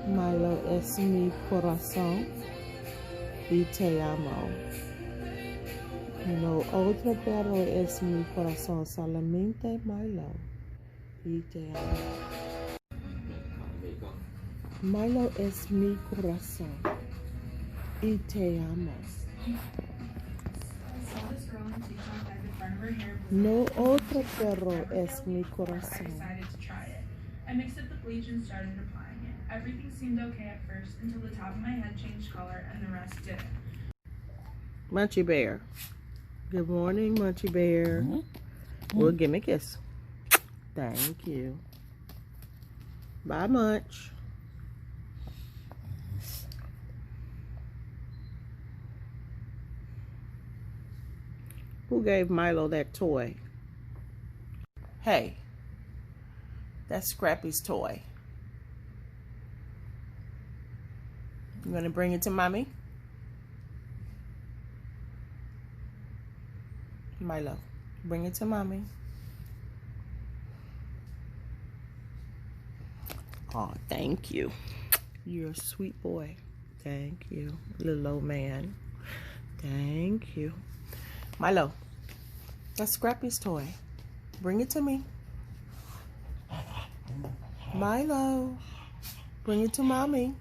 Milo es mi corazón y te amo. No otro perro es mi corazón, solamente Milo y te amo. Milo es mi corazón y te amo. No otro perro es mi corazón. I mixed up the bleach and started applying it. Everything seemed okay at first until the top of my head changed color and the rest didn't. Munchy Bear. Good morning, Munchy Bear. Well, give me a kiss. Thank you. Bye, Munch. Who gave Milo that toy? Hey, that's Scrappy's toy. You gonna bring it to mommy? Milo, bring it to mommy. Oh, thank you. You're a sweet boy. Thank you, little old man. Thank you. Milo, that's Scrappy's toy. Bring it to me. Milo, bring it to mommy.